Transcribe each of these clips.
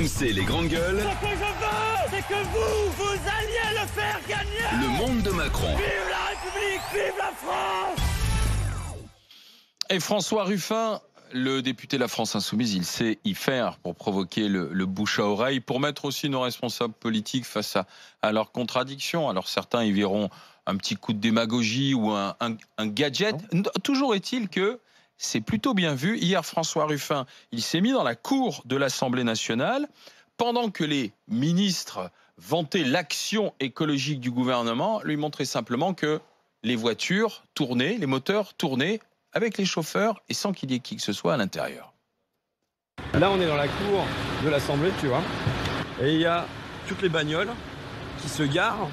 RMC, les grandes gueules. Ce que je veux, c'est que vous alliez le faire gagner. Le monde de Macron. Vive la République, vive la France. Et François Ruffin, le député de la France Insoumise, il sait y faire pour provoquer le bouche à oreille, pour mettre aussi nos responsables politiques face à leurs contradictions. Alors certains y verront un petit coup de démagogie ou un gadget. Toujours est-il que c'est plutôt bien vu. Hier, François Ruffin, il s'est mis dans la cour de l'Assemblée nationale pendant que les ministres vantaient l'action écologique du gouvernement, lui montraient simplement que les voitures tournaient, les moteurs tournaient avec les chauffeurs et sans qu'il y ait qui que ce soit à l'intérieur. Là, on est dans la cour de l'Assemblée, tu vois, et il y a toutes les bagnoles qui se garent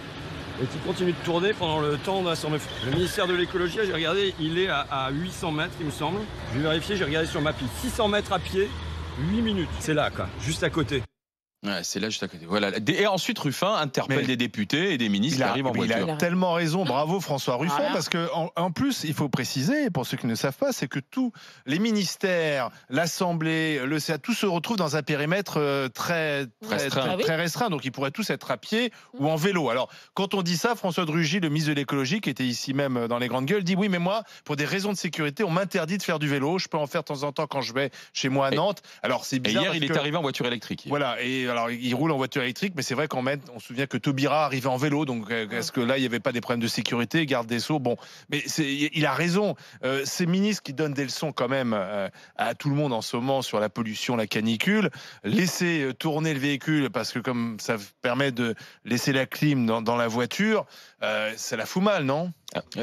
et qui continuent de tourner pendant le temps de l'Assemblée. Le ministère de l'écologie, j'ai regardé, il est à 800 mètres, il me semble. Je vais vérifier, j'ai regardé sur ma pile. 600 mètres à pied, 8 minutes. C'est là, quoi, juste à côté. Ouais, c'est là juste à côté. Voilà. Et ensuite, Ruffin interpelle des députés et des ministres qui arrivent en voiture. Il a tellement raison. Bravo François Ruffin, Voilà. parce que en plus, il faut préciser, pour ceux qui ne savent pas, c'est que tous les ministères, l'Assemblée, le Sénat, tout se retrouve dans un périmètre très restreint. Donc, ils pourraient tous être à pied ou en vélo. Alors, quand on dit ça, François de Rugy, le ministre de l'écologie, qui était ici même dans les grandes gueules, dit oui, mais moi, pour des raisons de sécurité, on m'interdit de faire du vélo. Je peux en faire de temps en temps quand je vais chez moi à Nantes. Alors, c'est bizarre. Et hier, il est arrivé en voiture électrique. Voilà. Et alors, il roule en voiture électrique, mais c'est vrai qu'on se souvient que Taubira arrivait en vélo, donc est-ce que là, il n'y avait pas des problèmes de sécurité, garde des Sceaux, bon, mais il a raison. Ces ministres qui donnent des leçons quand même à tout le monde en ce moment sur la pollution, la canicule, laisser tourner le véhicule, parce que comme ça permet de laisser la clim dans la voiture, ça la fout mal, non?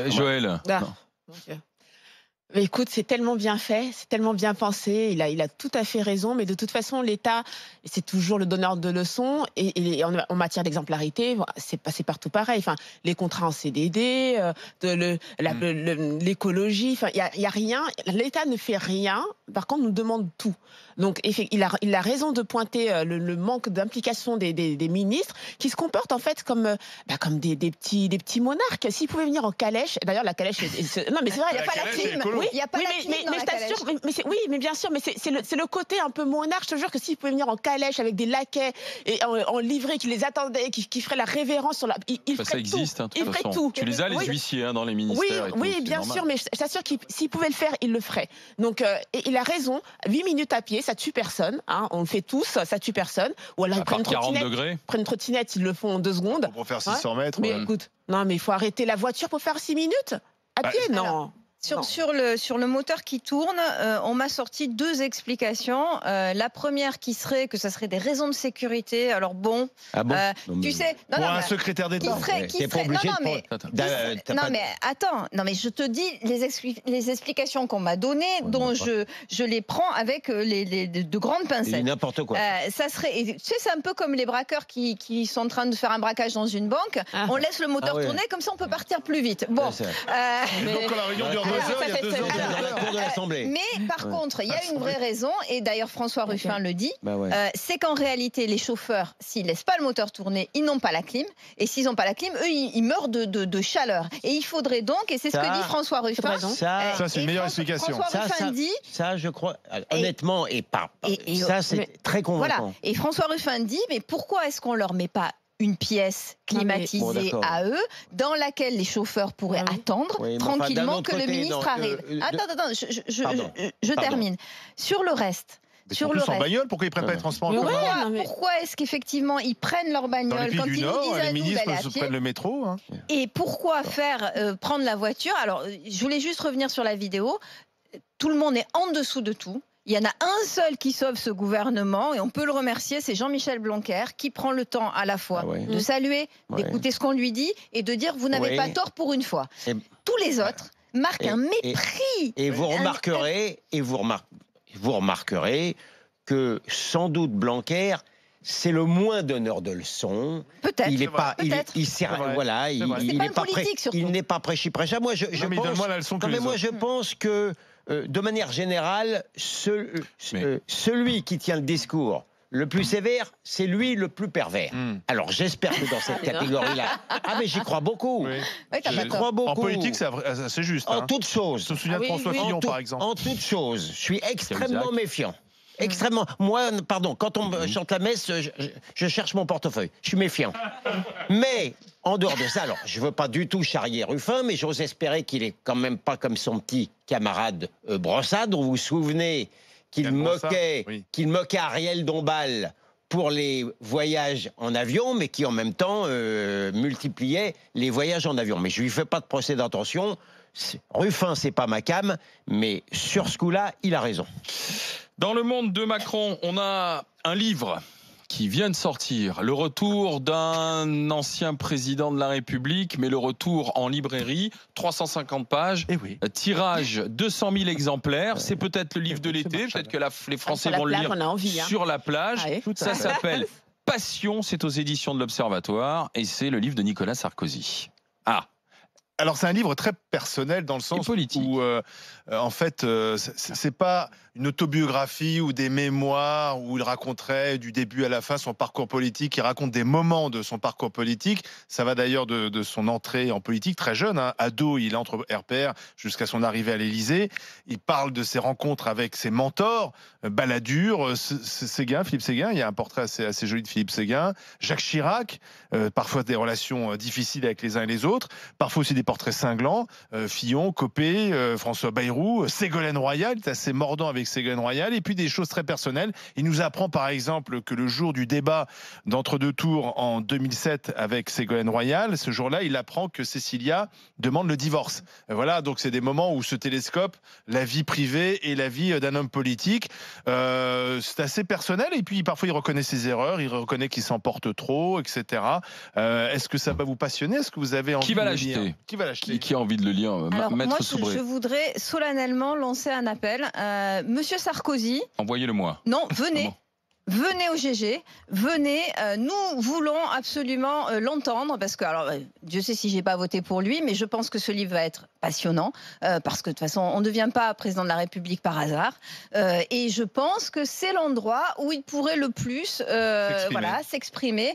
Joël. Mais écoute, c'est tellement bien fait, c'est tellement bien pensé, il a tout à fait raison, mais de toute façon, l'État, c'est toujours le donneur de leçons, et en matière d'exemplarité, c'est partout pareil. Enfin, les contrats en CDD, l'écologie, enfin, il y a rien, l'État ne fait rien, par contre, nous demande tout. Donc, il a raison de pointer le manque d'implication des ministres, qui se comportent en fait comme des petits monarques. S'ils pouvaient venir en calèche, d'ailleurs, la calèche, non, mais c'est vrai, il n'y a pas la clim. Oui, il n'y a pas la clim dans la calèche. Oui, mais bien sûr, mais c'est le côté un peu monarque. Je te jure que s'ils pouvaient venir en calèche avec des laquais et en livrée qui les attendaient, qui feraient la révérence sur la, ils feraient ça existe, tout. De toute façon. Tout. Tu les as, les huissiers, dans les ministères. Oui, bien sûr, mais je t'assure qu'ils s'ils pouvaient le faire, ils le feraient. Donc, et il a raison. 8 minutes à pied, ça tue personne. Hein, on le fait tous, ça tue personne. Ou alors ils prennent une trottinette, ils le font en 2 secondes. Pour faire 600 mètres. Mais écoute, non, mais il faut arrêter la voiture pour faire 6 minutes à pied, non. Alors, sur le moteur qui tourne, on m'a sorti 2 explications. La première qui serait que ça serait des raisons de sécurité. Alors bon, tu sais, pour un secrétaire d'État, mais attends, non mais je te dis les explications qu'on m'a données, dont je les prends avec de grandes pincettes. N'importe quoi. Ça serait, tu sais, c'est un peu comme les braqueurs qui sont en train de faire un braquage dans une banque. On laisse le moteur tourner, comme ça on peut partir plus vite. Bon. Mais par contre, il y a une vraie raison, et d'ailleurs François Ruffin le dit, c'est qu'en réalité, les chauffeurs, s'ils ne laissent pas le moteur tourner, ils n'ont pas la clim, et s'ils n'ont pas la clim, eux, ils meurent de chaleur. Et il faudrait donc, et c'est ce que dit François Ruffin, ça c'est une meilleure explication. François Ruffin dit... Ça, je crois, honnêtement, ça c'est très convaincant. Voilà. Et François Ruffin dit, mais pourquoi est-ce qu'on ne leur met pas une pièce climatisée à eux, dans laquelle les chauffeurs pourraient attendre tranquillement que le ministre arrive. Attends, je termine. Sur le reste... Sur le reste. En bagnole, pourquoi ils prennent pas les transports en commun? Pourquoi est-ce qu'effectivement ils prennent leur bagnole quand ils nous disent à nous d'aller à pied? Prennent le métro. Hein. Et pourquoi prendre la voiture? Alors, je voulais juste revenir sur la vidéo. Tout le monde est en dessous de tout. Il y en a un seul qui sauve ce gouvernement, et on peut le remercier, c'est Jean-Michel Blanquer, qui prend le temps à la fois de saluer, d'écouter ce qu'on lui dit, et de dire vous n'avez pas tort pour une fois. Tous les autres marquent un mépris. Et vous remarquerez que sans doute Blanquer, c'est le moins donneur de leçons. Peut-être. Il n'est pas, il n'est pas politique, surtout. Il n'est pas prêchi-prêcha. Moi, je pense que de manière générale, celui qui tient le discours le plus sévère, c'est lui le plus pervers. Alors j'espère que dans cette catégorie-là... mais j'y crois beaucoup. J'y crois beaucoup. En politique, c'est juste. En toute chose. Je me souviens de François Fillon, par exemple. En toute chose. Je suis extrêmement méfiant. Extrêmement. Moi, pardon, quand on me chante la messe, je cherche mon portefeuille. Je suis méfiant. Mais, en dehors de ça, alors, je veux pas du tout charrier Ruffin, mais j'ose espérer qu'il est quand même pas comme son petit camarade Brossard, dont vous vous souvenez qu'il moquait Ariel Dombal pour les voyages en avion, mais qui en même temps multipliait les voyages en avion. Mais je lui fais pas de procès d'intention. Ruffin, c'est pas ma came, mais sur ce coup-là, il a raison. Dans le monde de Macron, on a un livre qui vient de sortir. Le retour d'un ancien président de la République, mais le retour en librairie, 350 pages, tirage 200 000 exemplaires. C'est peut-être le livre de l'été, peut-être que les Français vont le lire sur la plage. Ça s'appelle Passion, c'est aux éditions de l'Observatoire, et c'est le livre de Nicolas Sarkozy. Alors c'est un livre très personnel dans le sens où en fait c'est pas une autobiographie ou des mémoires où il raconterait du début à la fin son parcours politique. Il raconte des moments de son parcours politique. Ça va d'ailleurs de son entrée en politique très jeune, hein. Ado, il entre RPR jusqu'à son arrivée à l'Élysée. Il parle de ses rencontres avec ses mentors, Balladur, Séguin, Philippe Séguin. Il y a un portrait assez joli de Philippe Séguin. Jacques Chirac, parfois des relations difficiles avec les uns et les autres, parfois aussi des portraits cinglants, Fillon, Copé, François Bayrou, Ségolène Royal, c'est assez mordant avec Ségolène Royal, et puis des choses très personnelles. Il nous apprend par exemple que le jour du débat d'entre-deux tours en 2007 avec Ségolène Royal, ce jour-là, il apprend que Cécilia demande le divorce. Voilà, donc c'est des moments où se télescope la vie privée et la vie d'un homme politique. C'est assez personnel, et puis parfois il reconnaît ses erreurs, il reconnaît qu'il s'emporte trop, etc. Est-ce que ça va vous passionner? Est-ce que vous avez envie de le lire? Qui va l'acheter? Qui a envie de le lire? Maître Soubré. Je voudrais solennellement lancer un appel. Monsieur Sarkozy. Envoyez-le-moi. Non, venez. Venez au GG, venez, nous voulons absolument l'entendre, parce que, alors, Dieu sait si j'ai pas voté pour lui, mais je pense que ce livre va être passionnant, parce que de toute façon, on ne devient pas président de la République par hasard, et je pense que c'est l'endroit où il pourrait le plus s'exprimer.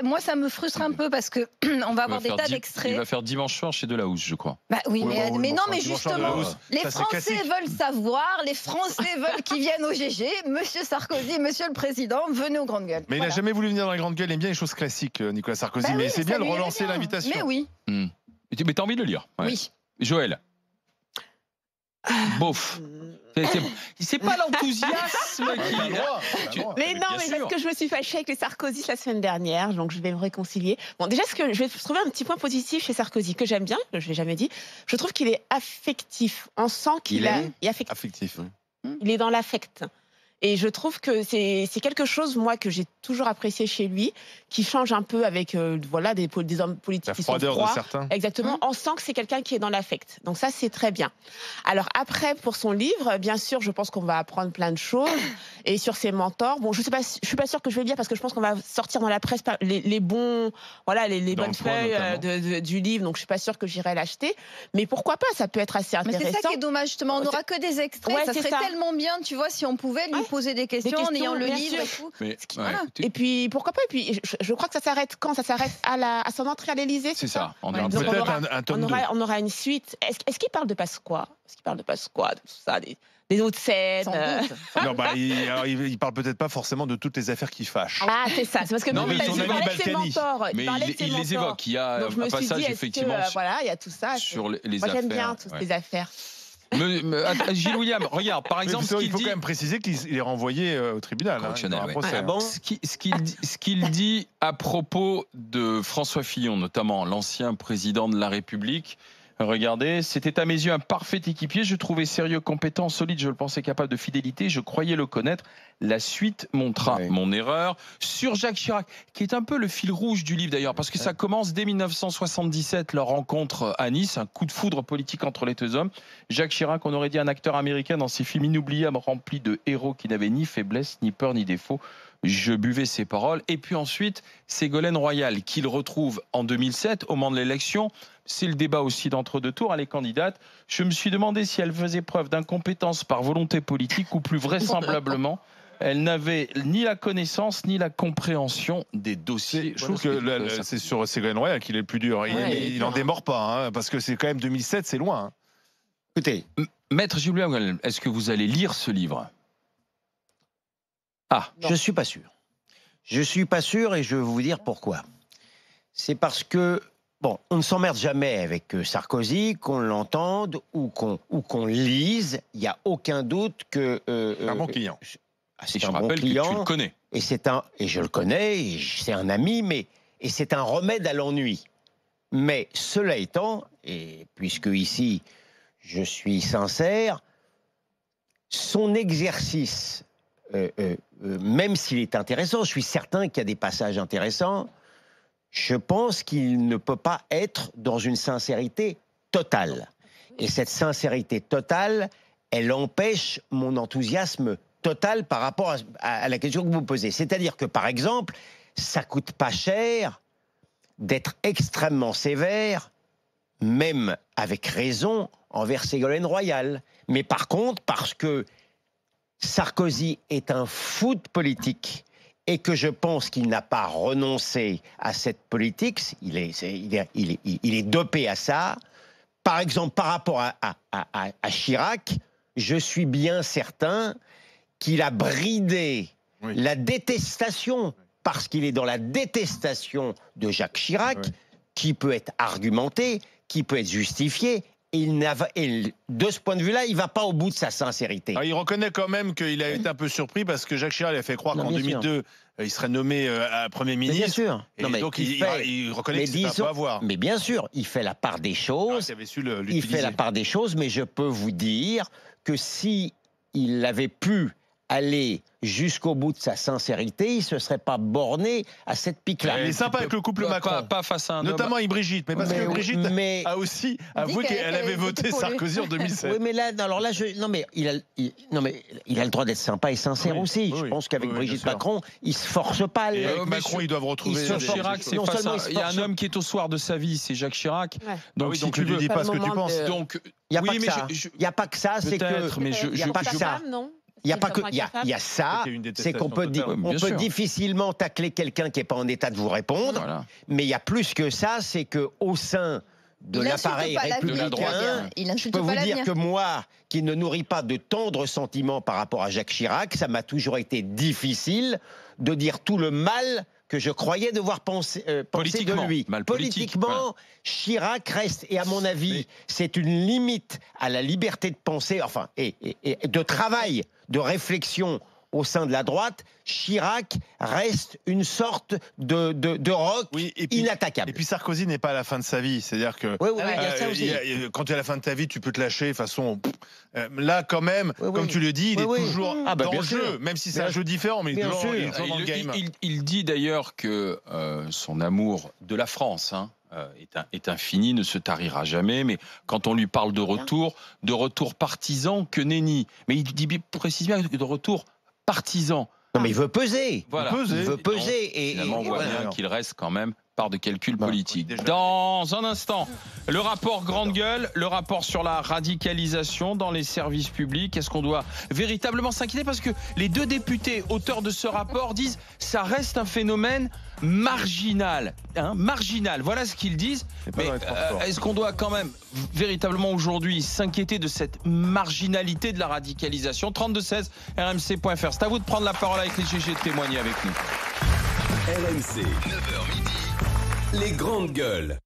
Moi, ça me frustre un peu, parce que on va avoir des tas d'extraits. Il va faire dimanche soir chez Delahousse, je crois. Bah oui, mais non, mais justement, les Français veulent savoir, les Français veulent qu'ils viennent au GG, Monsieur Sarkozy, Monsieur le Président, venez aux grandes gueules. Mais il n'a jamais voulu venir dans les grandes gueules. Il aime bien les choses classiques, Nicolas Sarkozy. Mais c'est bien de relancer l'invitation. Mais oui. Mais t'as envie de le lire? Oui. Joël. Bof. C'est pas l'enthousiasme qui... Mais non, mais parce que je me suis fâchée avec les Sarkozy la semaine dernière, donc je vais me réconcilier. Bon, déjà, je vais trouver un petit point positif chez Sarkozy, que j'aime bien, que je l'ai jamais dit. Je trouve qu'il est affectif. On sent qu'il est affectif. Il est dans l'affect. Et je trouve que c'est quelque chose, moi, que j'ai toujours apprécié chez lui, qui change un peu avec des hommes politiques qui sont froids. De certains. Exactement. On sent que c'est quelqu'un qui est dans l'affect. Donc ça, c'est très bien. Alors après, pour son livre, bien sûr, je pense qu'on va apprendre plein de choses. Et sur ses mentors, bon, je suis pas sûre que je vais le lire, parce que je pense qu'on va sortir dans la presse les bonnes feuilles du livre. Donc je suis pas sûre que j'irai l'acheter. Mais pourquoi pas? Ça peut être assez intéressant. Mais c'est ça qui est dommage, justement. On n'aura que des extraits. Ça serait tellement bien, tu vois, si on pouvait lui poser des questions en ayant le livre et tout. Et puis pourquoi pas? Et puis je crois que ça s'arrête quand? Ça s'arrête à son entrée à l'Élysée. C'est ça. Peut-être un tome 2. On aura une suite. Est-ce qu'il parle de Pasqua? Est-ce qu'il parle de Pasqua, de tout ça, des autres scènes? Non, il parle peut-être pas forcément de toutes les affaires qui fâchent. Ah, c'est ça. C'est parce que non, mais son ami Balkany. Il les évoque. Il y a un passage effectivement. Voilà, il y a tout ça. Sur les affaires. Moi, j'aime bien toutes les affaires. Gilles William, regarde, par exemple, il faut quand même préciser qu'il est renvoyé au tribunal. Ce qu'il dit à propos de François Fillon, notamment l'ancien président de la République. Regardez, c'était à mes yeux un parfait équipier. Je trouvais sérieux, compétent, solide. Je le pensais capable de fidélité. Je croyais le connaître. La suite montra mon erreur. Sur Jacques Chirac, qui est un peu le fil rouge du livre d'ailleurs, parce que ça commence dès 1977, leur rencontre à Nice, un coup de foudre politique entre les deux hommes. Jacques Chirac, on aurait dit un acteur américain dans ses films inoubliables remplis de héros qui n'avaient ni faiblesse, ni peur, ni défaut. Je buvais ses paroles. Et puis ensuite, Ségolène Royal, qu'il retrouve en 2007, au moment de l'élection. C'est le débat aussi d'entre-deux tours. Elle est candidate. Je me suis demandé si elle faisait preuve d'incompétence par volonté politique ou plus vraisemblablement, elle n'avait ni la connaissance ni la compréhension des dossiers. Je trouve que c'est sur Ségolène Royal qu'il est le plus dur. Il n'en démord pas, parce que c'est quand même 2007, c'est loin. Écoutez, Maître Gilles, est-ce que vous allez lire ce livre? Ah, je ne suis pas sûr. Je ne suis pas sûr et je vais vous dire pourquoi. C'est parce que, bon, on ne s'emmerde jamais avec Sarkozy, qu'on l'entende ou qu'on lise. Il n'y a aucun doute que... un bon client. C'est un bon client. Que tu le connais. Et je le connais, c'est un ami, et c'est un remède à l'ennui. Mais cela étant, et puisque ici je suis sincère, son exercice, même s'il est intéressant, je suis certain qu'il y a des passages intéressants, je pense qu'il ne peut pas être dans une sincérité totale. Et cette sincérité totale, elle empêche mon enthousiasme total par rapport à la question que vous posez. C'est-à-dire que, par exemple, ça coûte pas cher d'être extrêmement sévère, même avec raison, envers Ségolène Royal. Mais par contre, parce que Sarkozy est un fou de politique et que je pense qu'il n'a pas renoncé à cette politique, il est dopé à ça. Par exemple, par rapport à Chirac, je suis bien certain qu'il a bridé la détestation, parce qu'il est dans la détestation de Jacques Chirac, qui peut être argumentée, qui peut être justifiée. Et de ce point de vue-là, il ne va pas au bout de sa sincérité. Alors, il reconnaît quand même qu'il a été un peu surpris parce que Jacques Chirac a fait croire qu'en 2002, il serait nommé Premier ministre. Bien sûr. Et donc, il reconnaît que c'est un peu à voir. Mais bien sûr, il fait la part des choses. Il fait la part des choses, mais je peux vous dire que si il avait pu aller jusqu'au bout de sa sincérité, il ne se serait pas borné à cette pique-là. Il est sympa avec le couple Macron. Pas face à un notamment avec Brigitte. Mais parce que Brigitte a aussi avoué qu'elle avait voté Sarkozy en 2007. Oui, mais là, il a le droit d'être sympa et sincère aussi. Je pense qu'avec Brigitte Macron, il ne se force pas. Et avec Macron, ils doivent retrouver... Chirac, il y a un homme qui est au soir de sa vie, c'est Jacques Chirac. Donc, si tu ne lui dis pas ce que tu penses... Il n'y a pas que ça. C'est que... Il n'y a pas que ça. Il y a ça, c'est qu'on peut difficilement tacler quelqu'un qui n'est pas en état de vous répondre, mais il y a plus que ça, c'est qu'au sein de l'appareil républicain, je peux vous dire que moi, qui ne nourris pas de tendres sentiments par rapport à Jacques Chirac, ça m'a toujours été difficile de dire tout le mal que je croyais devoir penser de lui. Politiquement, Chirac reste, et à mon avis, c'est une limite à la liberté de penser, enfin, et de travail, de réflexion au sein de la droite. Chirac reste une sorte de roc inattaquable. Et puis Sarkozy n'est pas à la fin de sa vie, c'est-à-dire que quand tu es à la fin de ta vie, tu peux te lâcher de façon... là, quand même, comme tu le dis, il est toujours dans le jeu, même si c'est un jeu différent, mais il est toujours dans le game. Il dit d'ailleurs que son amour de la France est infini, ne se tarira jamais, mais quand on lui parle de retour partisan, que nenni. Mais il dit précisément de retour partisan. Non, mais il veut peser. Voilà. Il veut peser. Finalement, on voit bien qu'il reste quand même part de calcul politique. Dans un instant, le rapport grande gueule, le rapport sur la radicalisation dans les services publics. Est-ce qu'on doit véritablement s'inquiéter? Parce que les deux députés auteurs de ce rapport disent ça reste un phénomène marginal. Marginal, voilà ce qu'ils disent. Mais est-ce qu'on doit quand même véritablement aujourd'hui s'inquiéter de cette marginalité de la radicalisation? 3216 rmc.fr. C'est à vous de prendre la parole avec les GG, de témoigner avec nous. RMC, 9h midi, les grandes gueules.